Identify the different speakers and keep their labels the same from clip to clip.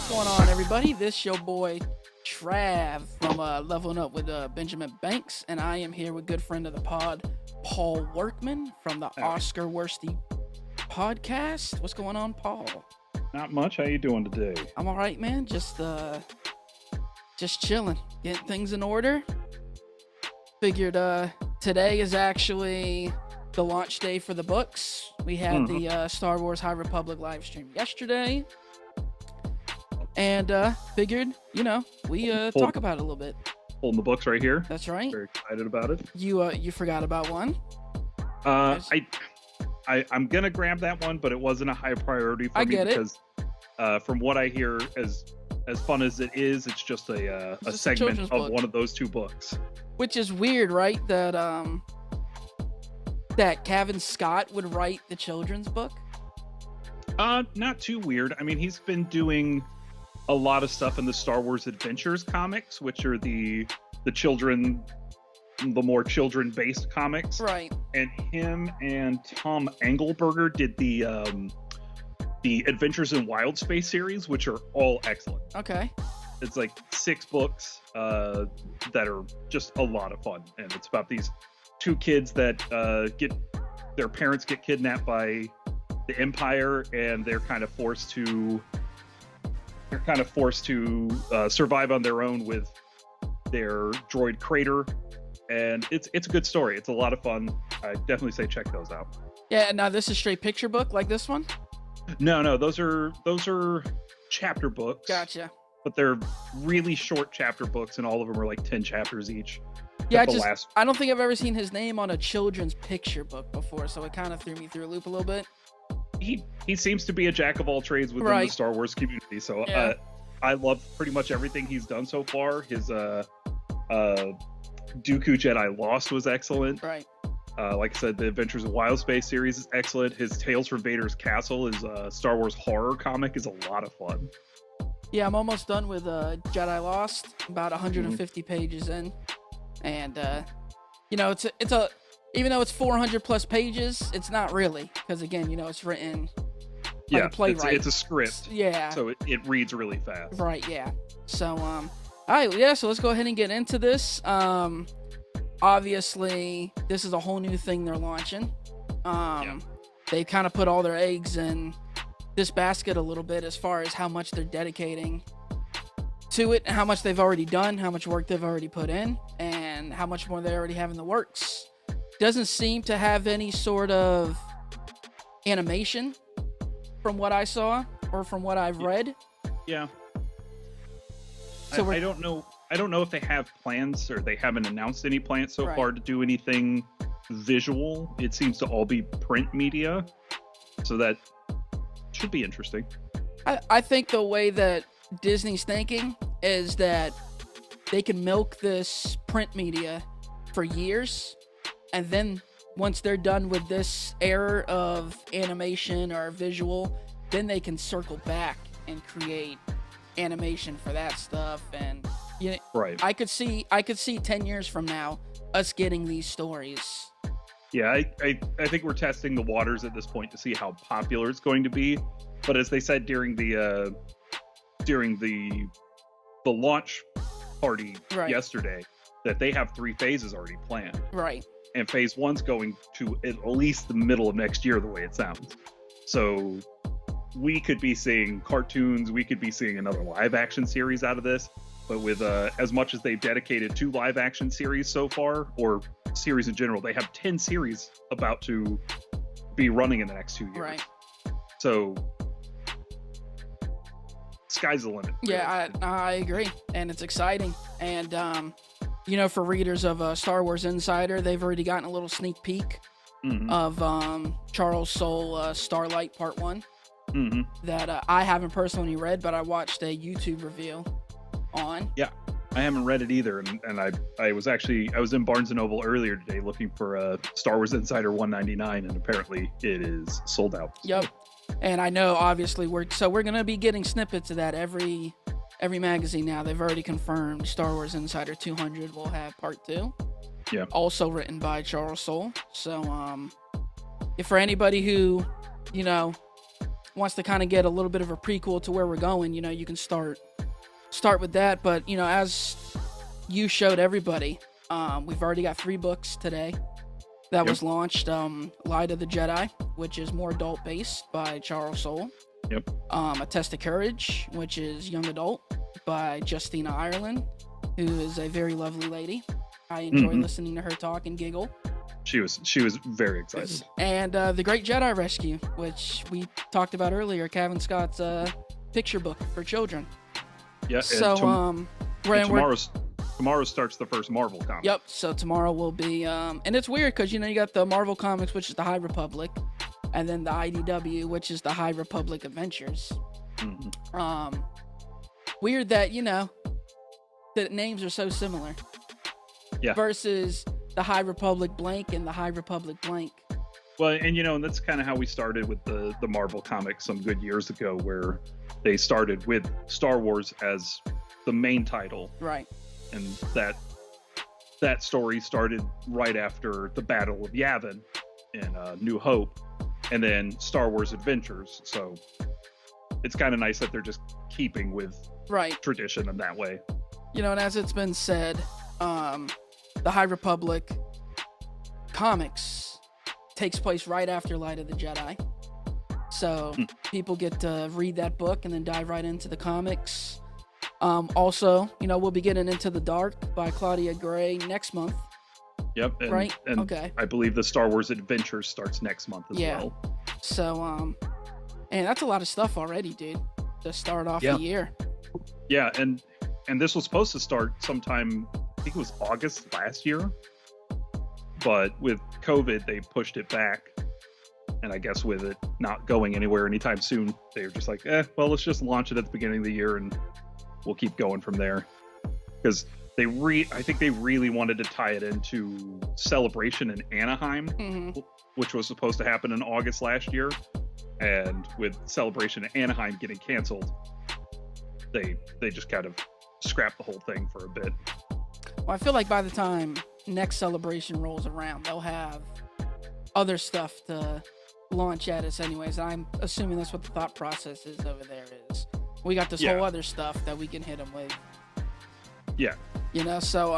Speaker 1: going on, everybody? This your boy Trav from Leveling Up with Benjamin Banks, and I am here with good friend of the pod, Paul Workman from the Oscar Worsty Podcast. What's going on, Paul?
Speaker 2: Not much. How you doing today?
Speaker 1: I'm all right, man. Just chilling, getting things in order. Figured today is actually the launch day for the books. We had the Star Wars High Republic live stream yesterday. And figured, we talk about it a little bit.
Speaker 2: Holding the books right here.
Speaker 1: That's right.
Speaker 2: Very excited about it.
Speaker 1: You forgot about one.
Speaker 2: I'm gonna grab that one, but it wasn't a high priority for me because from what I hear, as fun as it is, it's just a segment of one of those two books.
Speaker 1: Which is weird, right? That Kevin Scott would write the children's book.
Speaker 2: Not too weird. I mean, he's been doing a lot of stuff in the Star Wars Adventures comics, which are the more children-based comics.
Speaker 1: Right.
Speaker 2: And him and Tom Engelberger did the Adventures in Wild Space series, which are all excellent.
Speaker 1: Okay.
Speaker 2: It's like 6 books that are just a lot of fun, and it's about these 2 kids that their parents get kidnapped by the Empire, and they're kind of forced to survive on their own with their droid Crater, and it's a good story. It's a lot of fun. I definitely say check those out.
Speaker 1: Yeah. Now this is straight picture book like this one.
Speaker 2: No, those are chapter books.
Speaker 1: Gotcha.
Speaker 2: But they're really short chapter books, and all of them are like 10 chapters each.
Speaker 1: Yeah, I don't think I've ever seen his name on a children's picture book before, so it kind of threw me through a loop a little bit.
Speaker 2: He seems to be a jack of all trades within the Star Wars community, so yeah. I love pretty much everything he's done so far. His Dooku Jedi Lost was excellent.
Speaker 1: Right.
Speaker 2: Like I said, the Adventures of Wild Space series is excellent. His Tales from Vader's Castle, his Star Wars horror comic, is a lot of fun.
Speaker 1: Yeah, I'm almost done with Jedi Lost, about 150 pages in, and it's a even though it's 400 plus pages, it's not really, because again, it's written like a playwright.
Speaker 2: It's a script.
Speaker 1: Yeah.
Speaker 2: So it reads really fast.
Speaker 1: Right. Yeah. So all right. Yeah. So let's go ahead and get into this. Obviously, this is a whole new thing they're launching. They kind of put all their eggs in this basket a little bit as far as how much they're dedicating to it, and how much they've already done, how much work they've already put in, and how much more they already have in the works. Doesn't seem to have any sort of animation from what I saw or from what I've read.
Speaker 2: Yeah. So I don't know if they have plans, or they haven't announced any plans so far to do anything visual. It seems to all be print media, so that should be interesting.
Speaker 1: I think the way that Disney's thinking is that they can milk this print media for years, and then once they're done with this era of animation or visual, then they can circle back and create animation for that stuff. And
Speaker 2: right.
Speaker 1: I could see 10 years from now us getting these stories.
Speaker 2: Yeah, I think we're testing the waters at this point to see how popular it's going to be. But as they said during the launch party yesterday, that they have 3 phases already planned.
Speaker 1: Right.
Speaker 2: And phase 1's going to at least the middle of next year, the way it sounds. So we could be seeing cartoons, we could be seeing another live action series out of this. But with as much as they've dedicated to live action series so far, or series in general, they have 10 series about to be running in the next 2 years.
Speaker 1: Right.
Speaker 2: So sky's the limit. Really.
Speaker 1: Yeah, I agree, and it's exciting. And for readers of Star Wars Insider, they've already gotten a little sneak peek of Charles Soule Starlight Part 1 that I haven't personally read, but I watched a YouTube review on.
Speaker 2: Yeah, I haven't read it either, and I was in Barnes & Noble earlier today looking for Star Wars Insider 199, and apparently it is sold out.
Speaker 1: Yep. And I know, obviously, we're going to be getting snippets of that every magazine now. They've already confirmed Star Wars Insider 200 will have Part 2.
Speaker 2: Yeah.
Speaker 1: Also written by Charles Soule. So, if for anybody who, wants to kind of get a little bit of a prequel to where we're going, you know, you can start with that. But, you know, as you showed everybody, we've already got 3 books today that was launched. Light of the Jedi, which is more adult based, by Charles Soule.
Speaker 2: Yep.
Speaker 1: A Test of Courage, which is young adult, by Justina Ireland, who is a very lovely lady. I enjoy listening to her talk and giggle.
Speaker 2: She was very excited.
Speaker 1: And The Great Jedi Rescue, which we talked about earlier, Kevin Scott's picture book for children.
Speaker 2: Yeah.
Speaker 1: So
Speaker 2: tomorrow starts the first Marvel comic.
Speaker 1: Yep. So tomorrow will be and it's weird because, you know, you got the Marvel Comics, which is the High Republic, and then the IDW, which is the High Republic Adventures. Weird that, you know, the names are so similar.
Speaker 2: Yeah.
Speaker 1: Versus the High Republic blank and the High Republic blank.
Speaker 2: Well, and you know, and that's kind of how we started with the Marvel comics some good years ago, where they started with Star Wars as the main title.
Speaker 1: Right.
Speaker 2: And that story started right after the Battle of Yavin in New Hope, and then Star Wars Adventures. So it's kind of nice that they're just keeping with tradition in that way.
Speaker 1: You know, and as it's been said, the High Republic comics takes place right after Light of the Jedi. So people get to read that book and then dive right into the comics. Also, you know, we'll be getting Into the Dark by Claudia Gray next month.
Speaker 2: Yep. And,
Speaker 1: right?
Speaker 2: And
Speaker 1: okay.
Speaker 2: I believe the Star Wars Adventures starts next month as well.
Speaker 1: So, and that's a lot of stuff already, dude, to start off the year.
Speaker 2: Yeah, and this was supposed to start sometime, I think it was August last year, but with COVID, they pushed it back. And I guess with it not going anywhere anytime soon, they were just like, well, let's just launch it at the beginning of the year and we'll keep going from there. Because I think they really wanted to tie it into Celebration in Anaheim, which was supposed to happen in August last year. And with Celebration in Anaheim getting canceled, they just kind of scrapped the whole thing for a bit.
Speaker 1: Well, I feel like by the time next Celebration rolls around, they'll have other stuff to launch at us anyways. I'm assuming that's what the thought process is over there is. We got this whole other stuff that we can hit them with.
Speaker 2: Yeah.
Speaker 1: You know, so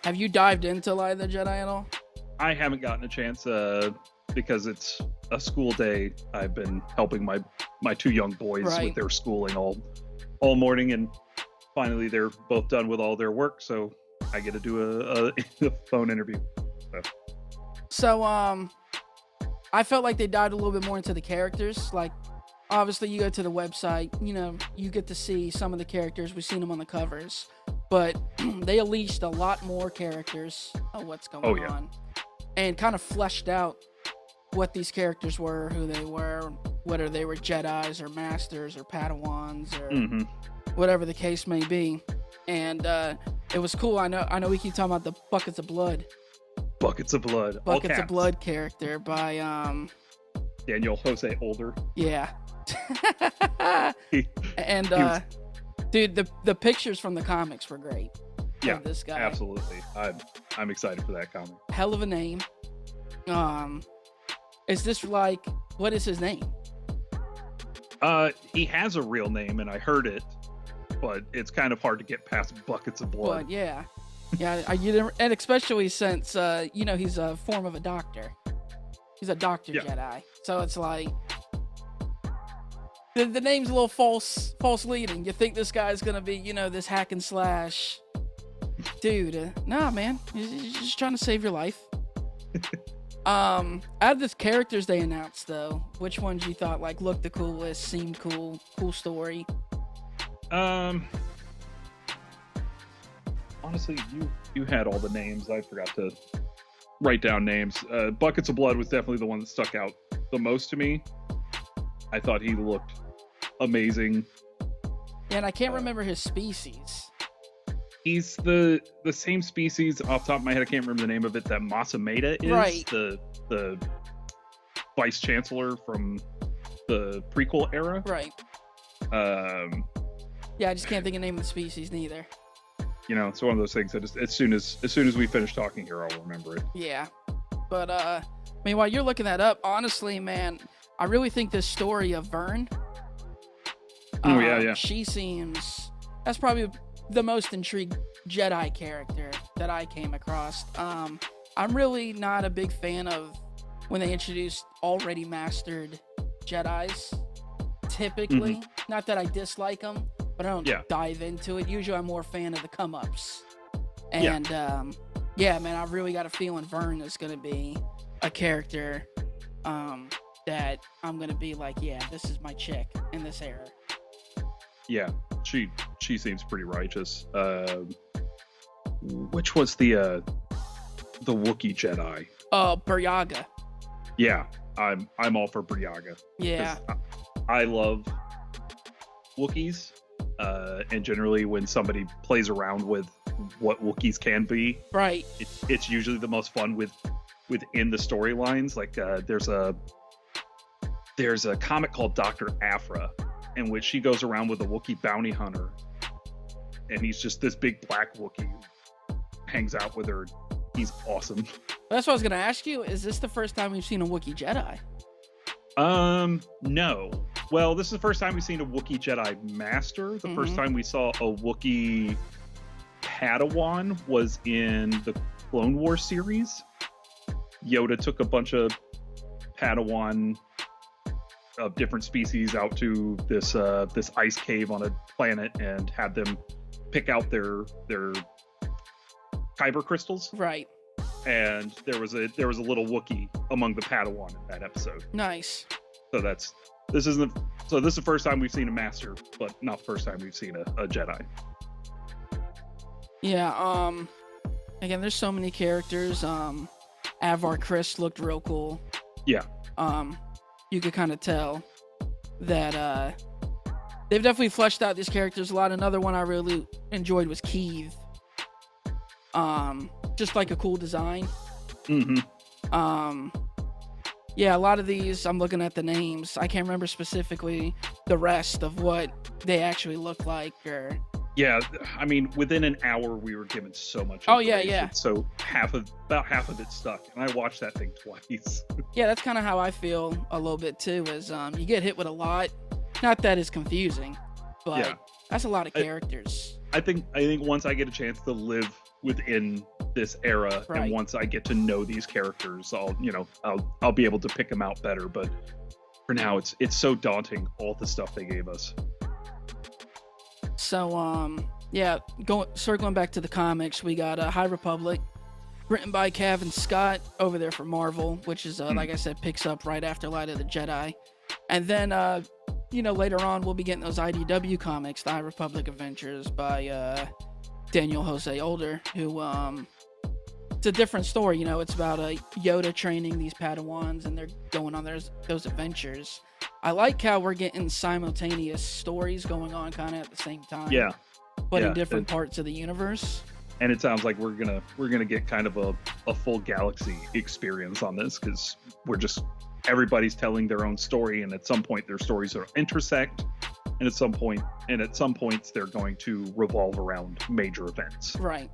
Speaker 1: have you dived into Light of the Jedi at all?
Speaker 2: I haven't gotten a chance because it's a school day. I've been helping my 2 young boys with their schooling all morning, and finally they're both done with all their work, so I get to do a phone interview.
Speaker 1: So I felt like they dived a little bit more into the characters. Like, obviously you go to the website, you know, you get to see some of the characters. We've seen them on the covers, but they unleashed a lot more characters of what's going on, and kind of fleshed out what these characters were, who they were, whether they were Jedis or Masters or Padawans or whatever the case may be. And it was cool. I know we keep talking about the Buckets of Blood character by
Speaker 2: Daniel Jose Older.
Speaker 1: Yeah. And dude, the pictures from the comics were great.
Speaker 2: Yeah,
Speaker 1: this guy.
Speaker 2: Absolutely. I'm excited for that comic.
Speaker 1: Hell of a name. Is this like, what is his name?
Speaker 2: He has a real name, and I heard it, but it's kind of hard to get past Buckets of Blood.
Speaker 1: But yeah, and especially since you know, he's a form of a doctor. He's a doctor Jedi, so it's like the name's a little false leading. You think this guy's gonna be, you know, this hack and slash dude? Nah, man, he's just trying to save your life. Out of the characters they announced, though, which ones you thought like looked the coolest, seemed cool story?
Speaker 2: Honestly, you had all the names. I forgot to write down names. Buckets of Blood was definitely the one that stuck out the most to me. I thought he looked amazing.
Speaker 1: Yeah, and I can't remember his species.
Speaker 2: He's the same species off the top of my head. I can't remember the name of it. That Masameda is
Speaker 1: right.
Speaker 2: The vice chancellor from the prequel era.
Speaker 1: Right. Yeah, I just can't think of the name of the species neither.
Speaker 2: You know, it's one of those things that just, as soon as we finish talking here, I'll remember it.
Speaker 1: Yeah, but I mean, while you're looking that up, honestly, man, I really think this story of Vern.
Speaker 2: Yeah.
Speaker 1: That's probably the most intrigued Jedi character that I came across. I'm really not a big fan of when they introduce already mastered Jedis. Typically, not that I dislike them, but I don't dive into it. Usually, I'm more a fan of the come-ups. And man, I really got a feeling Vern is going to be a character that I'm going to be like, yeah, this is my chick in this era.
Speaker 2: Yeah, she seems pretty righteous. Which was the Wookiee Jedi?
Speaker 1: Buryaga.
Speaker 2: Yeah, I'm all for Buryaga.
Speaker 1: Yeah.
Speaker 2: I love Wookiees, and generally when somebody plays around with what Wookiees can be,
Speaker 1: right?
Speaker 2: It's usually the most fun within the storylines. Like there's a comic called Dr. Aphra, in which she goes around with a Wookiee bounty hunter, and he's just this big black Wookiee who hangs out with her. He's awesome.
Speaker 1: That's what I was gonna ask you. Is this the first time we've seen a Wookiee Jedi?
Speaker 2: No. Well, this is the first time we've seen a Wookiee Jedi Master. The first time we saw a Wookiee Padawan was in the Clone Wars series. Yoda took a bunch of Padawan of different species out to this ice cave on a planet and had them pick out their kyber crystals.
Speaker 1: Right.
Speaker 2: And there was a little Wookiee among the Padawan in that episode.
Speaker 1: Nice.
Speaker 2: So this is the first time we've seen a Master, but not the first time we've seen a Jedi.
Speaker 1: Yeah, again, there's so many characters. Avar Kriss looked real cool.
Speaker 2: Yeah.
Speaker 1: You could kind of tell that they've definitely fleshed out these characters a lot. Another one I really enjoyed was Keeve. Just like a cool design. Yeah, a lot of these, I'm looking at the names. I can't remember specifically the rest of what they actually look like.
Speaker 2: Yeah, I mean, within an hour, we were given so much information.
Speaker 1: Oh, yeah.
Speaker 2: So about half of it stuck, and I watched that thing twice.
Speaker 1: Yeah, that's kind of how I feel a little bit, too, is you get hit with a lot. Not that it's confusing, but that's a lot of characters.
Speaker 2: I think once I get a chance to live within this era,
Speaker 1: right,
Speaker 2: and once I get to know these characters, I'll be able to pick them out better. But for now, it's so daunting, all the stuff they gave us.
Speaker 1: So circling back to the comics, we got High Republic, written by Kevin Scott over there for Marvel, which is like I said, picks up right after Light of the Jedi. And then later on we'll be getting those IDW comics, the High Republic Adventures by Daniel Jose Older, who it's a different story. It's about Yoda training these Padawans, and they're going on those adventures. I like how we're getting simultaneous stories going on kind of at the same time.
Speaker 2: Yeah.
Speaker 1: But in different parts of the universe.
Speaker 2: And it sounds like we're gonna get kind of a full galaxy experience on this, because everybody's telling their own story, and at some point their stories will intersect, and at some points they're going to revolve around major events.
Speaker 1: Right.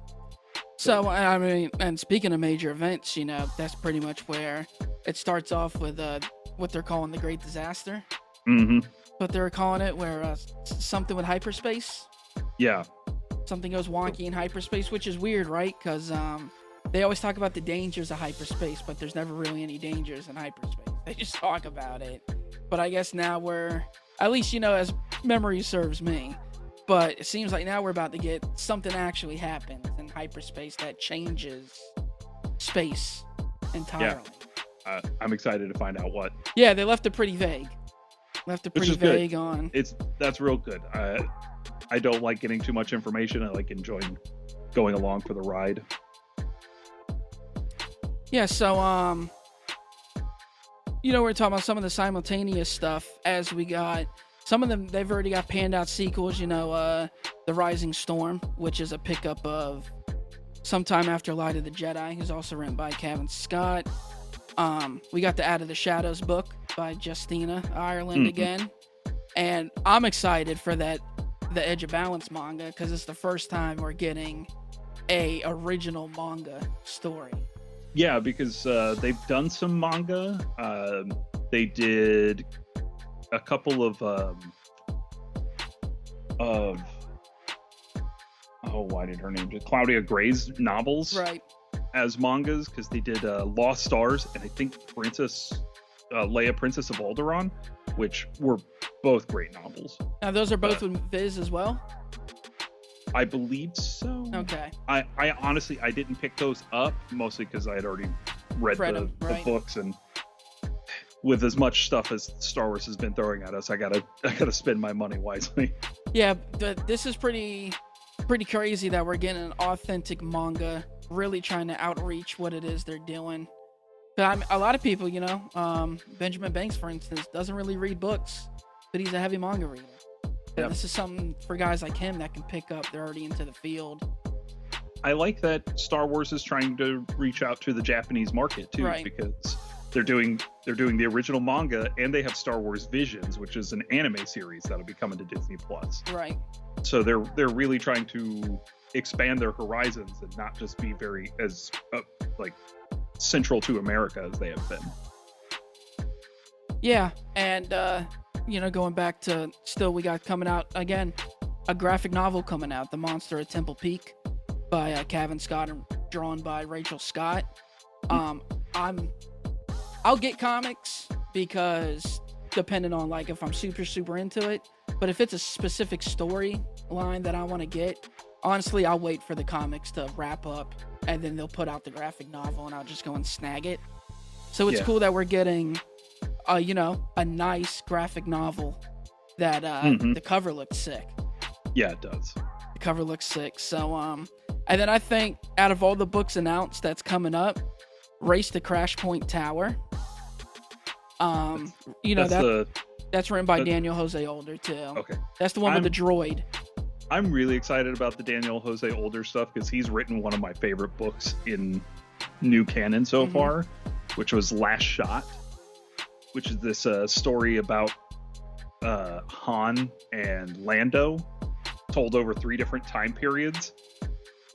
Speaker 1: So I mean, and speaking of major events, that's pretty much where it starts off with what they're calling the Great Disaster. But they're calling it where something with hyperspace.
Speaker 2: Yeah.
Speaker 1: Something goes wonky in hyperspace, which is weird, right? Because they always talk about the dangers of hyperspace, but there's never really any dangers in hyperspace. They just talk about it. But I guess now we're, at least, as memory serves me, but it seems like now we're about to get something actually happens in hyperspace that changes space entirely.
Speaker 2: Yeah. I'm excited to find out what.
Speaker 1: Yeah, they left it pretty vague. Vague on.
Speaker 2: That's real good. I don't like getting too much information. I like enjoying going along for the ride.
Speaker 1: Yeah, so we're talking about some of the simultaneous stuff as we got some of them. They've already got panned out sequels. The Rising Storm, which is a pickup of Sometime After Light of the Jedi, who's also written by Kevin Scott. We got the Out of the Shadows book by Justina Ireland again, and I'm excited for the Edge of Balance manga, because it's the first time we're getting a original manga story.
Speaker 2: Yeah, because they've done some manga. They did a couple of why did her name just Claudia Gray's novels
Speaker 1: Right.
Speaker 2: as mangas, because they did Lost Stars and I think Leia, Princess of Alderaan, which were both great novels.
Speaker 1: Now those are both with Viz as well?
Speaker 2: I believe so.
Speaker 1: Okay.
Speaker 2: I honestly I didn't pick those up, mostly because I had already read the books, and with as much stuff as Star Wars has been throwing at us, I gotta spend my money wisely.
Speaker 1: Yeah, this is pretty crazy that we're getting an authentic manga, really trying to outreach what it is they're doing. But a lot of people, Benjamin Banks, for instance, doesn't really read books, but he's a heavy manga reader. Yep. This is something for guys like him that can pick up. They're already into the field.
Speaker 2: I like that Star Wars is trying to reach out to the Japanese market too,
Speaker 1: right.
Speaker 2: Because they're doing the original manga, and they have Star Wars Visions, which is an anime series that'll be coming to Disney Plus.
Speaker 1: Right.
Speaker 2: So they're really trying to expand their horizons and not just be very as central to America as they have been.
Speaker 1: Yeah, and going back to still, we got coming out again a graphic novel coming out, The Monster at Temple Peak, by Kevin Scott and drawn by Rachel Scott. I'll get comics because depending on if I'm super into it, but if it's a specific storyline that I want to get, honestly, I'll wait for the comics to wrap up and then they'll put out the graphic novel and I'll just go and snag it. So it's cool that we're getting a nice graphic novel that the cover looks sick.
Speaker 2: Yeah, it does.
Speaker 1: The cover looks sick. So and then I think out of all the books announced that's coming up, Race to Crash Point Tower. That's written by Daniel Jose Older too.
Speaker 2: Okay.
Speaker 1: That's the one with the droid.
Speaker 2: I'm really excited about the Daniel Jose Older stuff because he's written one of my favorite books in new canon so far, which was Last Shot, which is this story about Han and Lando told over 3 different time periods.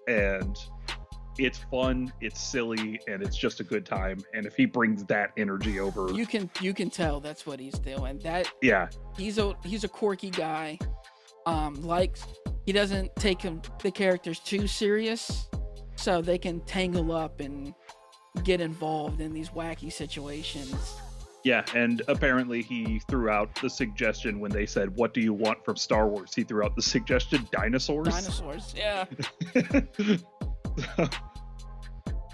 Speaker 2: And it's fun, it's silly, and it's just a good time. And if he brings that energy over,
Speaker 1: you can tell that's what he's doing. He's a quirky guy. He doesn't take the characters too serious, so they can tangle up and get involved in these wacky situations.
Speaker 2: Yeah, and apparently he threw out the suggestion when they said, "What do you want from Star Wars?" He threw out the suggestion, dinosaurs.
Speaker 1: Dinosaurs, yeah.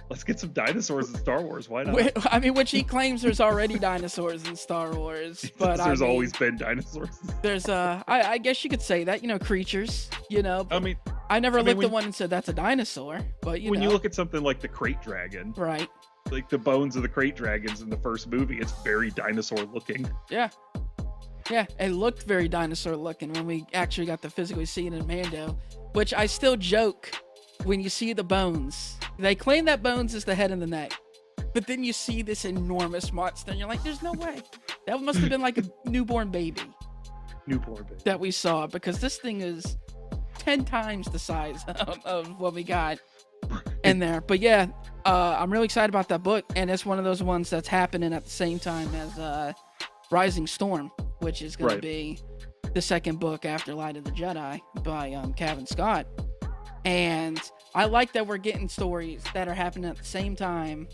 Speaker 2: Let's get some dinosaurs in Star Wars. Why not?
Speaker 1: Which he claims there's already dinosaurs in Star Wars, but
Speaker 2: there's always been dinosaurs.
Speaker 1: There's I guess you could say that, creatures, But I never looked at one and said that's a dinosaur, but
Speaker 2: when you look at something like the Crate Dragon,
Speaker 1: right?
Speaker 2: Like the bones of the Crate Dragons in the first movie, it's very dinosaur looking.
Speaker 1: Yeah, it looked very dinosaur looking when we actually got to physically see it in Mando, which I still joke when you see the bones. They claim that bones is the head and the neck, but then you see this enormous monster and you're like, there's no way. That must have been like a newborn baby that we saw, because this thing is 10 times the size of what we got in there. But yeah, I'm really excited about that book, and it's one of those ones that's happening at the same time as Rising Storm, which is going to be the second book after Light of the Jedi by Kevin Scott. And I like that we're getting stories that are happening at the same time,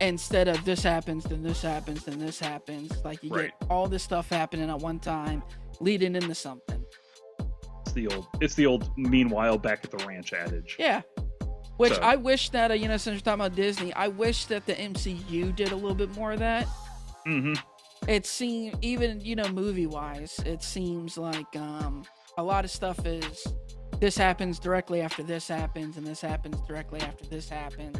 Speaker 1: instead of this happens, then this happens, then this happens. Like you get all this stuff happening at one time, leading into something.
Speaker 2: It's the old meanwhile back at the ranch adage. Yeah.
Speaker 1: Which I wish that, since we're talking about Disney, I wish that the MCU did a little bit more of that. Mm-hmm. It seems, even, movie-wise, it seems like a lot of stuff is, this happens directly after this happens, and this happens directly after this happens.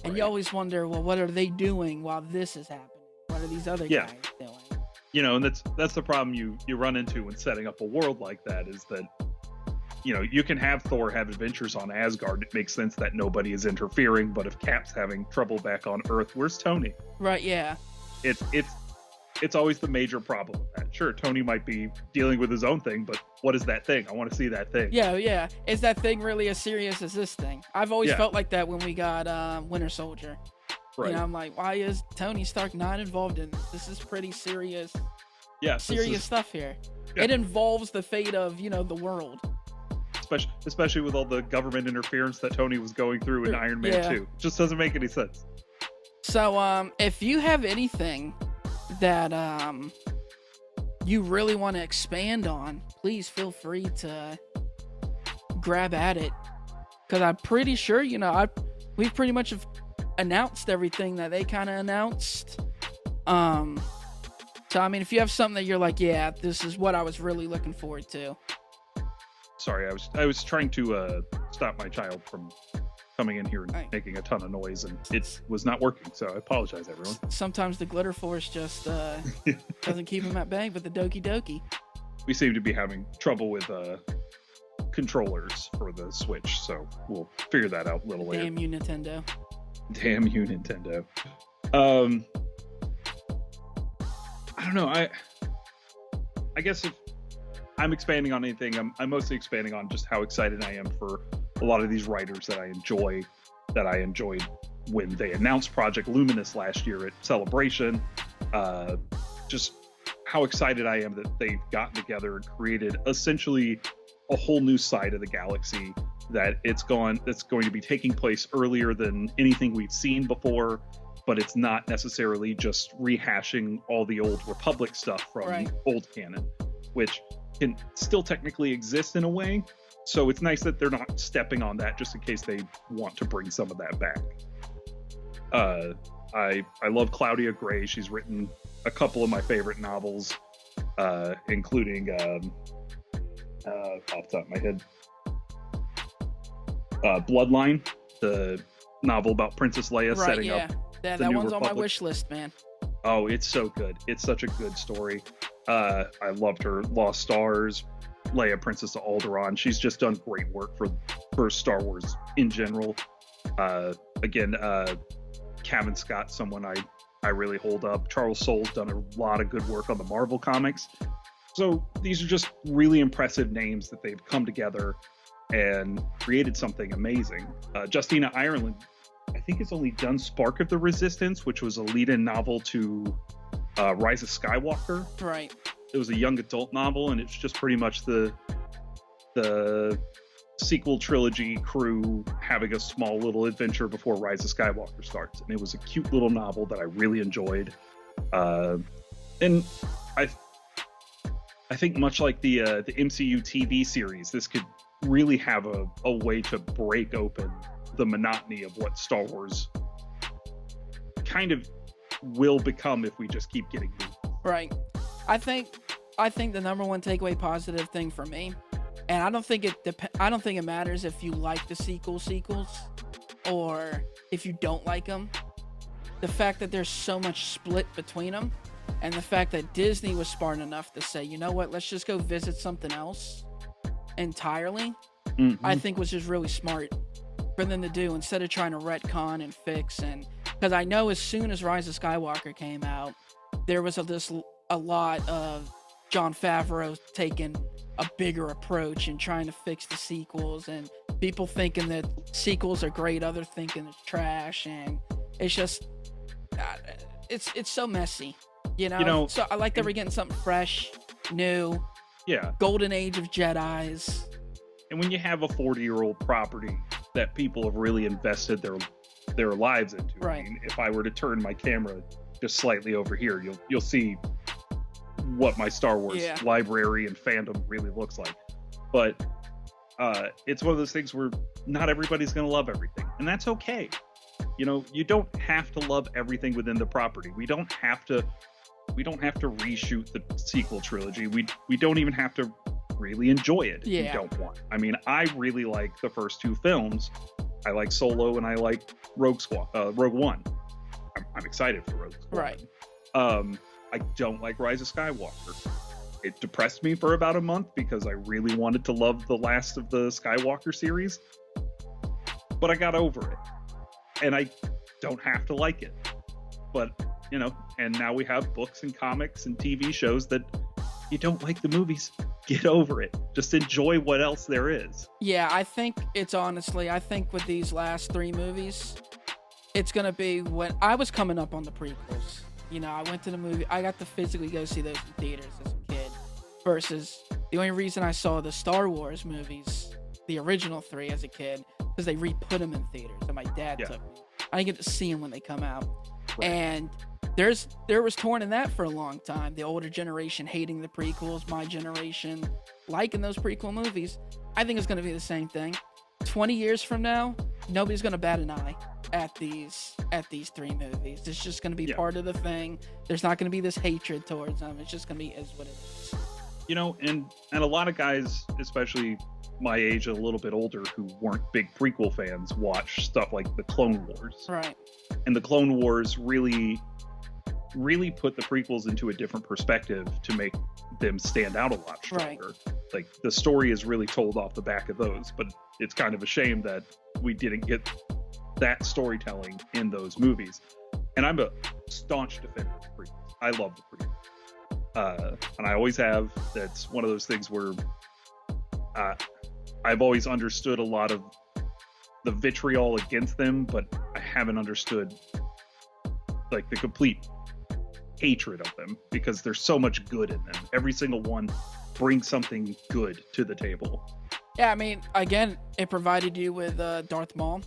Speaker 1: And you always wonder, well, what are they doing while this is happening? What are these other guys doing?
Speaker 2: And that's the problem you run into when setting up a world like that, is that, you can have Thor have adventures on Asgard. It makes sense that nobody is interfering, but if Cap's having trouble back on Earth, where's Tony?
Speaker 1: Right, yeah.
Speaker 2: It's always the major problem with that. Sure, Tony might be dealing with his own thing, but what is that thing? I want to see that thing.
Speaker 1: Yeah. Is that thing really as serious as this thing? I've always felt like that when we got Winter Soldier.
Speaker 2: Right.
Speaker 1: You know, I'm like, why is Tony Stark not involved in this? This is pretty serious.
Speaker 2: Yeah,
Speaker 1: serious stuff here.
Speaker 2: Yeah.
Speaker 1: It involves the fate of, the world.
Speaker 2: Especially with all the government interference that Tony was going through in Iron Man 2. Just doesn't make any sense.
Speaker 1: So, if you have anything that you really want to expand on, please feel free to grab at it. Because I'm pretty sure, we've pretty much have announced everything that they kind of announced. So, I mean, if you have something that you're like, yeah, this is what I was really looking forward to.
Speaker 2: Sorry, I was trying to stop my child from coming in here and making a ton of noise, and it was not working, so I apologize, everyone.
Speaker 1: Sometimes the glitter force just doesn't keep him at bay with the Doki Doki.
Speaker 2: We seem to be having trouble with controllers for the Switch, so we'll figure that out a little later.
Speaker 1: Damn you, Nintendo.
Speaker 2: Damn you, Nintendo. I don't know. I guess if I'm expanding on anything, I'm mostly expanding on just how excited I am for a lot of these writers that I enjoyed when they announced Project Luminous last year at Celebration. Just how excited I am that they've gotten together and created essentially a whole new side of the galaxy that's going to be taking place earlier than anything we've seen before, but it's not necessarily just rehashing all the old Republic stuff from old canon, which can still technically exist in a way. So it's nice that they're not stepping on that just in case they want to bring some of that back. I love Claudia Gray. She's written a couple of my favorite novels, including off the top of my head, Bloodline, the novel about Princess Leia setting up
Speaker 1: that
Speaker 2: New
Speaker 1: one's
Speaker 2: Republic.
Speaker 1: On my wish list, man.
Speaker 2: Oh, it's so good. It's such a good story. I loved her Lost Stars, Leia, Princess of Alderaan. She's just done great work for Star Wars in general. Again, Cavan Scott, someone I really hold up. Charles Soule's done a lot of good work on the Marvel comics. So these are just really impressive names that they've come together and created something amazing. Justina Ireland, I think, has only done Spark of the Resistance, which was a lead-in novel to Rise of Skywalker.
Speaker 1: Right.
Speaker 2: It was a young adult novel, and it's just pretty much the sequel trilogy crew having a small little adventure before Rise of Skywalker starts. And it was a cute little novel that I really enjoyed. And I think much like the MCU TV series, this could really have a way to break open the monotony of what Star Wars kind of will become if we just keep getting movies.
Speaker 1: Right. I think the number one takeaway positive thing for me, and I don't think it matters if you like the sequels or if you don't like them. The fact that there's so much split between them, and the fact that Disney was smart enough to say, you know what, let's just go visit something else entirely, I think was just really smart for them to do, instead of trying to retcon and fix. And because I know as soon as Rise of Skywalker came out, there was a lot of Jon Favreau taking a bigger approach and trying to fix the sequels, and people thinking that sequels are great, others thinking it's trash, and it's just it's so messy, you know? So I like that we're getting something fresh, new, golden age of Jedis.
Speaker 2: And when you have a 40-year-old property that people have really invested their lives into,
Speaker 1: right.
Speaker 2: I mean, if I were to turn my camera just slightly over here, you'll see what my Star Wars library and fandom really looks like. But it's one of those things where not everybody's going to love everything, and that's okay. You don't have to love everything within the property. We don't have to reshoot the sequel trilogy. We don't even have to really enjoy it if you don't want. I mean, I really like the first two films. I like Solo and I like Rogue One. I'm excited for Rogue One.
Speaker 1: Right.
Speaker 2: I don't like Rise of Skywalker. It depressed me for about a month because I really wanted to love the last of the Skywalker series, but I got over it, and I don't have to like it. But and now we have books and comics and TV shows that you don't like the movies. Get over it. Just enjoy what else there is.
Speaker 1: Yeah, I think with these last 3 movies, it's gonna be when I was coming up on the prequels. I went to the movie. I got to physically go see those in theaters as a kid. Versus the only reason I saw the Star Wars movies, the original 3 as a kid, because they re-put them in theaters, and my dad took me. I didn't get to see them when they come out. Right. And there was torn in that for a long time. The older generation hating the prequels, my generation liking those prequel movies. I think it's going to be the same thing. 20 years from now, nobody's going to bat an eye at these 3 movies. It's just going to be part of the thing. There's not going to be this hatred towards them. It's just going to be is what it is.
Speaker 2: And a lot of guys, especially my age and a little bit older, who weren't big prequel fans, watch stuff like the Clone Wars.
Speaker 1: Right.
Speaker 2: And the Clone Wars really put the prequels into a different perspective to make them stand out a lot stronger. Right. Like, the story is really told off the back of those, but it's kind of a shame that we didn't get that storytelling in those movies. And I'm a staunch defender of the prequels. I love the prequels. And I always have. That's one of those things where I've always understood a lot of the vitriol against them, but I haven't understood like the complete hatred of them, because there's so much good in them. Every single one brings something good to the table.
Speaker 1: Yeah, I mean, again, it provided you with Darth Maul,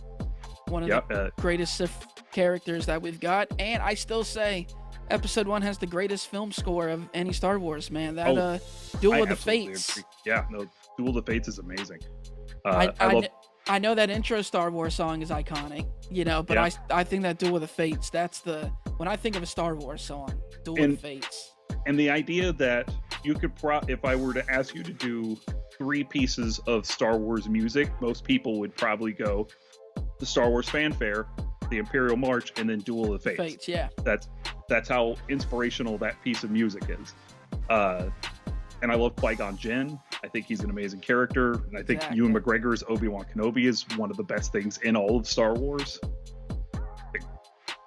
Speaker 1: one of the greatest Sith characters that we've got, and I still say Episode 1 has the greatest film score of any Star Wars, man. That Duel of the Fates.
Speaker 2: Agree. Yeah, no, Duel of the Fates is amazing.
Speaker 1: I know that intro Star Wars song is iconic, but I think that Duel of the Fates, when I think of a Star Wars song, Duel of the Fates.
Speaker 2: And the idea that you could, if I were to ask you to do 3 pieces of Star Wars music, most people would probably go the Star Wars fanfare, the Imperial March, and then Duel of the Fates.
Speaker 1: Yeah.
Speaker 2: That's how inspirational that piece of music is. And I love Qui-Gon Jinn. I think he's an amazing character. And I think Ewan McGregor's Obi-Wan Kenobi is one of the best things in all of Star Wars.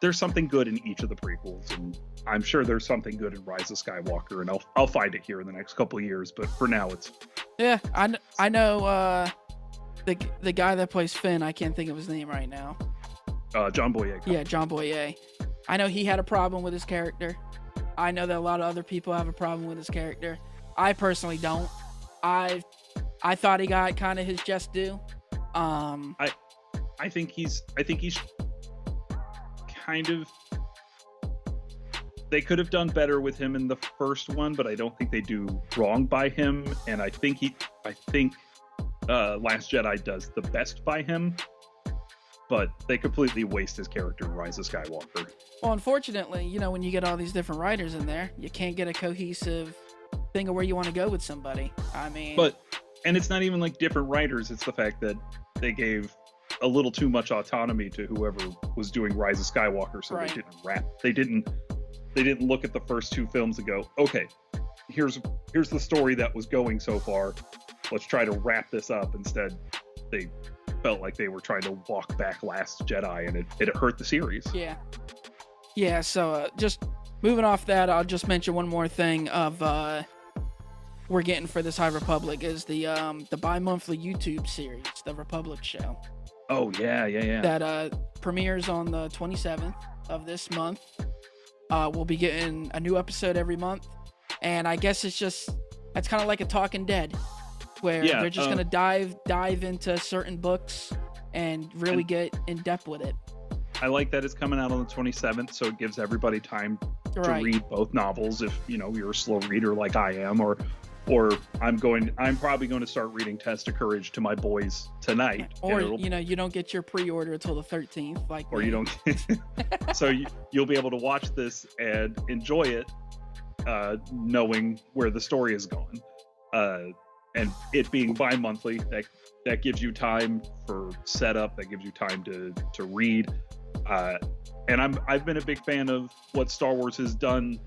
Speaker 2: There's something good in each of the prequels, and I'm sure there's something good in Rise of Skywalker, and I'll find it here in the next couple of years, but for now it's...
Speaker 1: Yeah, I know the guy that plays Finn, I can't think of his name right now.
Speaker 2: John Boyega.
Speaker 1: Yeah, John Boyega. I know he had a problem with his character. I know that a lot of other people have a problem with his character. I personally don't. I thought he got kind of his just due.
Speaker 2: I think he's kind of... They could have done better with him in the first one, but I don't think they do wrong by him. And I think Last Jedi does the best by him, but they completely waste his character in Rise of Skywalker.
Speaker 1: Well, unfortunately, when you get all these different writers in there, you can't get a cohesive thing of where you want to go with somebody. I mean...
Speaker 2: And it's not even like different writers, it's the fact that they gave a little too much autonomy to whoever was doing Rise of Skywalker, so They didn't wrap. They didn't look at the first 2 films and go, okay, here's the story that was going so far. Let's try to wrap this up. Instead, they felt like they were trying to walk back Last Jedi, and it hurt the series.
Speaker 1: Yeah. So just moving off that, I'll just mention one more thing of we're getting for this High Republic is the bi-monthly YouTube series, the Republic Show.
Speaker 2: Oh yeah.
Speaker 1: That premieres on the 27th of this month. We'll be getting a new episode every month, and I guess that's kind of like a Talking Dead, where they're just gonna dive into certain books and really get in depth with it.
Speaker 2: I like that it's coming out on the 27th, so it gives everybody time to read both novels. If you're a slow reader like I am, or I'm probably going to start reading Test of Courage to my boys tonight.
Speaker 1: Or you don't get your pre-order until the 13th, like.
Speaker 2: Or
Speaker 1: me.
Speaker 2: You don't. So you'll be able to watch this and enjoy it, knowing where the story is going, and it being bi-monthly, that gives you time for setup. That gives you time to read. And I've been a big fan of what Star Wars has done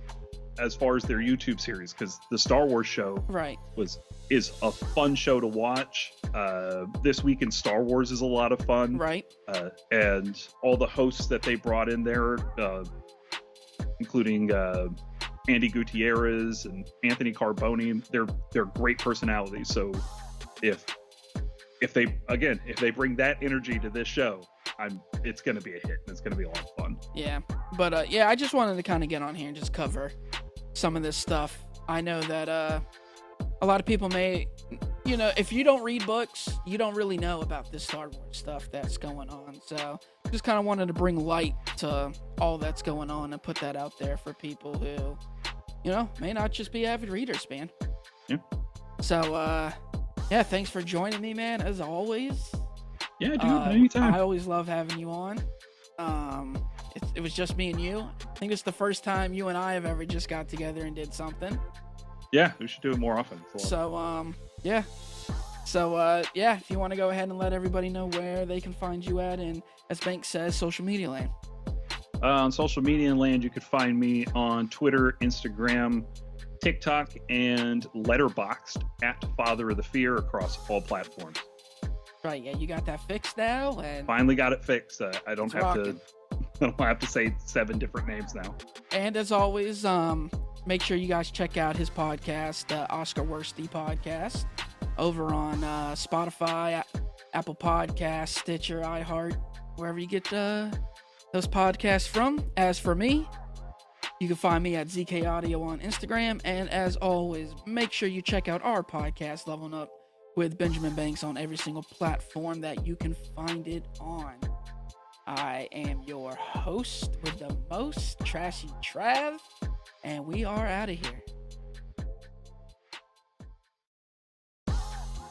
Speaker 2: as far as their YouTube series, because the Star Wars show is a fun show to watch. This Week in Star Wars is a lot of fun, and all the hosts that they brought in there, including Andy Gutierrez and Anthony Carboni, they're great personalities. So if they bring that energy to this show, it's going to be a hit, and it's going to be a lot of fun.
Speaker 1: Yeah, but I just wanted to kind of get on here and just cover some of this stuff. I know that a lot of people may, if you don't read books, you don't really know about this Star Wars stuff that's going on. So just kind of wanted to bring light to all that's going on and put that out there for people who, may not just be avid readers, man.
Speaker 2: Yeah.
Speaker 1: So, thanks for joining me, man, as always.
Speaker 2: Yeah, dude, anytime.
Speaker 1: I always love having you on. It was just me and you. I think it's the first time you and I have ever just got together and did something.
Speaker 2: Yeah, we should do it more often.
Speaker 1: So, yeah. So, if you want to go ahead and let everybody know where they can find you at, and as Banks says, social media land.
Speaker 2: On social media land, you could find me on Twitter, Instagram, TikTok, and Letterboxd at Father of the Fear across all platforms.
Speaker 1: Right, yeah, you got that fixed now, and
Speaker 2: finally got it fixed. I don't have to say 7 different names now.
Speaker 1: And as always, make sure you guys check out his podcast, the Oscar Worsty Podcast, over on Spotify, Apple Podcasts, Stitcher, iHeart, wherever you get those podcasts from. As for me, you can find me at ZK Audio on Instagram. And as always, make sure you check out our podcast, Leveling Up with Benjamin Banks, on every single platform that you can find it on. I am your host with the most, Trashy Trav, and we are out of here.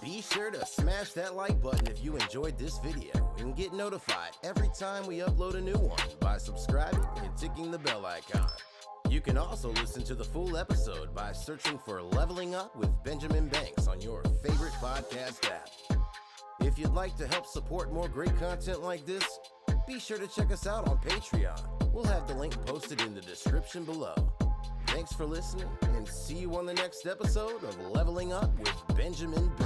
Speaker 3: Be sure to smash that like button if you enjoyed this video and get notified every time we upload a new one by subscribing and ticking the bell icon. You can also listen to the full episode by searching for Leveling Up with Benjamin Banks on your favorite podcast app. If you'd like to help support more great content like this, be sure to check us out on Patreon. We'll have the link posted in the description below. Thanks for listening, and see you on the next episode of Leveling Up with Benjamin Banks.